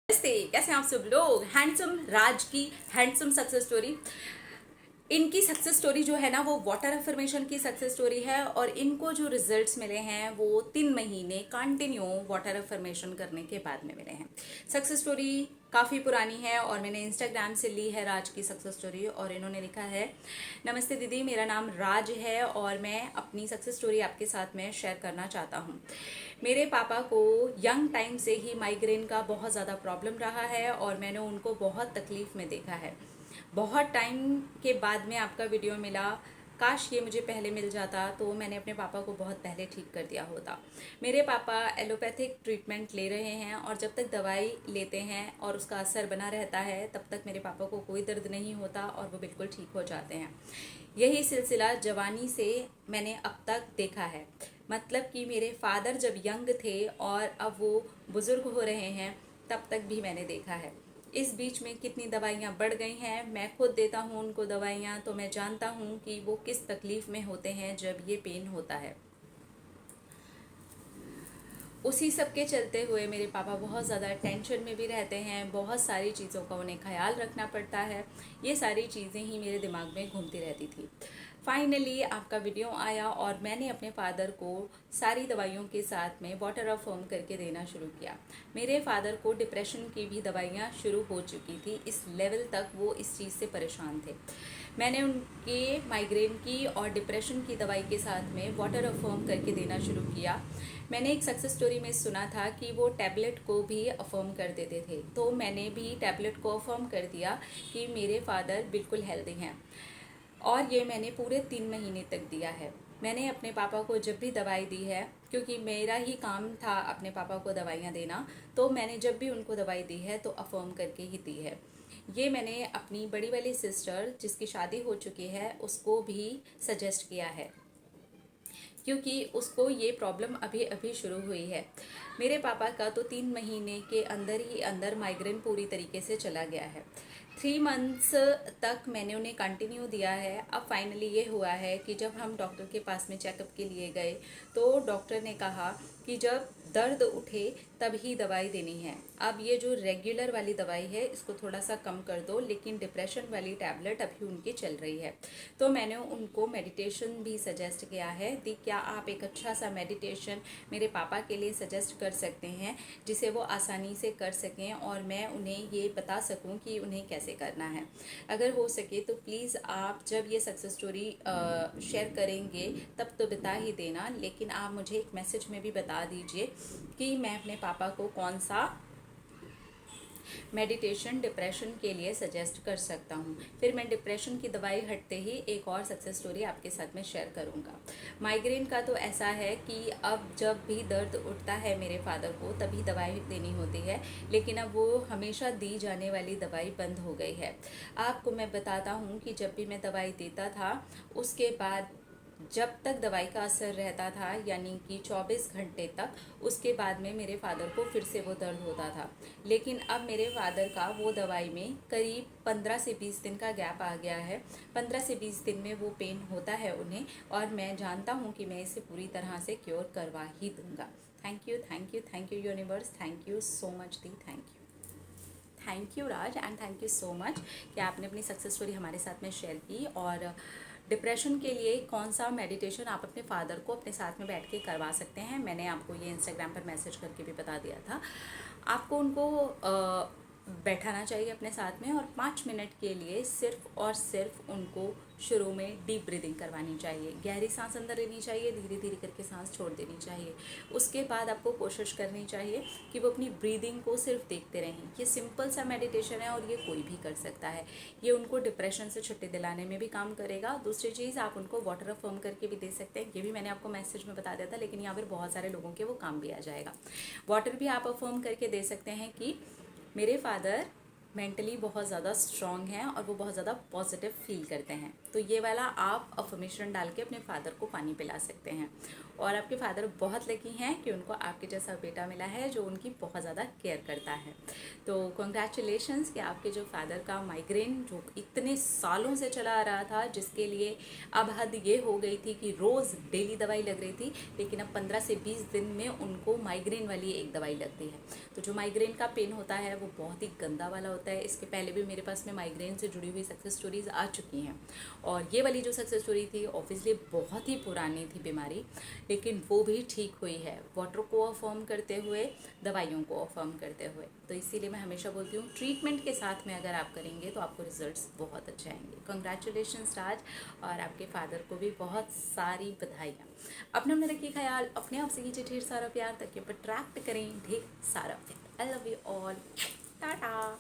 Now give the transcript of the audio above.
नमस्ते, कैसे हैं आप सब लोग। हैंडसम राज की हैंडसम सक्सेस स्टोरी। इनकी सक्सेस स्टोरी जो है ना, वो वाटर अफर्मेशन की सक्सेस स्टोरी है और इनको जो रिजल्ट्स मिले हैं वो 3 महीने कंटिन्यू वाटर अफर्मेशन करने के बाद में मिले हैं। सक्सेस स्टोरी काफ़ी पुरानी है और मैंने इंस्टाग्राम से ली है राज की सक्सेस स्टोरी। और इन्होंने लिखा है, नमस्ते दीदी, मेरा नाम राज है और मैं अपनी सक्सेस स्टोरी आपके साथ में शेयर करना चाहता हूँ। मेरे पापा को यंग टाइम से ही माइग्रेन का बहुत ज़्यादा प्रॉब्लम रहा है और मैंने उनको बहुत तकलीफ़ में देखा है। बहुत टाइम के बाद में आपका वीडियो मिला, काश ये मुझे पहले मिल जाता तो मैंने अपने पापा को बहुत पहले ठीक कर दिया होता। मेरे पापा एलोपैथिक ट्रीटमेंट ले रहे हैं और जब तक दवाई लेते हैं और उसका असर बना रहता है तब तक मेरे पापा को कोई दर्द नहीं होता और वो बिल्कुल ठीक हो जाते हैं। यही सिलसिला जवानी से मैंने अब तक देखा है। मतलब कि मेरे फादर जब यंग थे और अब वो बुज़ुर्ग हो रहे हैं तब तक भी मैंने देखा है। इस बीच में कितनी दवाइयाँ बढ़ गई हैं, मैं खुद देता हूँ उनको दवाइयाँ, तो मैं जानता हूँ कि वो किस तकलीफ़ में होते हैं जब ये पेन होता है। उसी सब के चलते हुए मेरे पापा बहुत ज़्यादा टेंशन में भी रहते हैं, बहुत सारी चीज़ों का उन्हें ख्याल रखना पड़ता है। ये सारी चीज़ें ही मेरे दिमाग में घूमती रहती थी। फाइनली आपका वीडियो आया और मैंने अपने फादर को सारी दवाइयों के साथ में वाटर अफर्म करके देना शुरू किया। मेरे फादर को डिप्रेशन की भी दवाइयाँ शुरू हो चुकी थी, इस लेवल तक वो इस चीज़ से परेशान थे। मैंने उनके माइग्रेन की और डिप्रेशन की दवाई के साथ में वाटर अफर्म करके देना शुरू किया। मैंने एक सक्सेस स्टोरी में सुना था कि वो टैबलेट को भी अफर्म कर देते थे, तो मैंने भी टैबलेट को अफर्म कर दिया कि मेरे फादर बिल्कुल हेल्दी हैं। और ये मैंने पूरे 3 महीने तक दिया है। मैंने अपने पापा को जब भी दवाई दी है, क्योंकि मेरा ही काम था अपने पापा को दवाइयाँ देना, तो मैंने जब भी उनको दवाई दी है तो अफर्म करके ही दी है। ये मैंने अपनी बड़ी वाली सिस्टर जिसकी शादी हो चुकी है उसको भी सजेस्ट किया है, क्योंकि उसको ये प्रॉब्लम अभी अभी शुरू हुई है। मेरे पापा का तो 3 महीने के अंदर ही अंदर माइग्रेन पूरी तरीके से चला गया है। 3 मंथ्स तक मैंने उन्हें कंटिन्यू दिया है। अब फाइनली ये हुआ है कि जब हम डॉक्टर के पास में चेकअप के लिए गए तो डॉक्टर ने कहा कि जब दर्द उठे तब ही दवाई देनी है। अब ये जो रेगुलर वाली दवाई है इसको थोड़ा सा कम कर दो, लेकिन डिप्रेशन वाली टैबलेट अभी उनकी चल रही है। तो मैंने उनको मेडिटेशन भी सजेस्ट किया है कि क्या आप एक अच्छा सा मेडिटेशन मेरे पापा के लिए सजेस्ट कर सकते हैं जिसे वो आसानी से कर सकें और मैं उन्हें ये बता सकूं कि उन्हें कैसे करना है। अगर हो सके तो प्लीज़ आप जब ये सक्सेस स्टोरी शेयर करेंगे तब तो बता ही देना, लेकिन आप मुझे एक मैसेज में भी बता दीजिए कि मैं अपने पापा को कौन सा मेडिटेशन डिप्रेशन के लिए सजेस्ट कर सकता हूँ। फिर मैं डिप्रेशन की दवाई हटते ही एक और सक्सेस स्टोरी आपके साथ में शेयर करूँगा। माइग्रेन का तो ऐसा है कि अब जब भी दर्द उठता है मेरे फादर को तभी दवाई देनी होती है, लेकिन अब वो हमेशा दी जाने वाली दवाई बंद हो गई है। आपको मैं बताता हूँ कि जब भी मैं दवाई देता था उसके बाद जब तक दवाई का असर रहता था, यानी कि 24 घंटे तक, उसके बाद में मेरे फादर को फिर से वो दर्द होता था। लेकिन अब मेरे फादर का वो दवाई में करीब 15 से 20 दिन का गैप आ गया है। 15 से 20 दिन में वो पेन होता है उन्हें, और मैं जानता हूँ कि मैं इसे पूरी तरह से क्योर करवा ही दूँगा। Thank you, thank you, thank you universe, thank you so much the, thank you Raj, and thank you so much कि आपने अपनी सक्सेस स्टोरी हमारे साथ में शेयर की। और डिप्रेशन के लिए कौन सा मेडिटेशन आप अपने फादर को अपने साथ में बैठ के करवा सकते हैं, मैंने आपको ये इंस्टाग्राम पर मैसेज करके भी बता दिया था। आपको उनको बैठाना चाहिए अपने साथ में और 5 मिनट के लिए सिर्फ और सिर्फ उनको शुरू में डीप ब्रीदिंग करवानी चाहिए। गहरी सांस अंदर लेनी चाहिए, धीरे धीरे करके सांस छोड़ देनी चाहिए। उसके बाद आपको कोशिश करनी चाहिए कि वो अपनी ब्रीदिंग को सिर्फ देखते रहें। ये सिंपल सा मेडिटेशन है और ये कोई भी कर सकता है। ये उनको डिप्रेशन से छुट्टी दिलाने में भी काम करेगा। दूसरी चीज़, आप उनको वाटर अफर्म करके भी दे सकते हैं, ये भी मैंने आपको मैसेज में बता दिया था, लेकिन यहाँ पर बहुत सारे लोगों के वो काम भी आ जाएगा। वाटर भी आप अफर्म करके दे सकते हैं कि मेरे फादर मेंटली बहुत ज़्यादा स्ट्रॉन्ग हैं और वो बहुत ज़्यादा पॉजिटिव फील करते हैं। तो ये वाला आप अफर्मेशन डाल के अपने फादर को पानी पिला सकते हैं। और आपके फादर बहुत लकी हैं कि उनको आपके जैसा बेटा मिला है जो उनकी बहुत ज़्यादा केयर करता है। तो कॉन्ग्रेचुलेशंस कि आपके जो फादर का माइग्रेन जो इतने सालों से चला आ रहा था, जिसके लिए अब हद ये हो गई थी कि रोज़ डेली दवाई लग रही थी, लेकिन अब 15 से 20 दिन में उनको माइग्रेन वाली एक दवाई लगती है। तो जो माइग्रेन का पेन होता है वो बहुत ही गंदा वाला होता है। इसके पहले भी मेरे पास में माइग्रेन से जुड़ी हुई सक्सेस स्टोरीज आ चुकी हैं, और ये वाली जो सक्सेस स्टोरी थी ऑब्वियसली बहुत ही पुरानी थी बीमारी, लेकिन वो भी ठीक हुई है वाटर को अफर्म करते हुए, दवाइयों को अफर्म करते हुए। तो इसीलिए मैं हमेशा बोलती हूँ ट्रीटमेंट के साथ में अगर आप करेंगे तो आपको रिजल्ट्स बहुत अच्छे आएंगे। कंग्रेचुलेशंस राज, और आपके फादर को भी बहुत सारी बधाइयाँ। अपने में रखिए ख्याल, अपने आप से कीजिए ढेर सारा प्यार, ताकि आप अट्रैक्ट करें ढेर सारा प्यार। I love you all, Tata.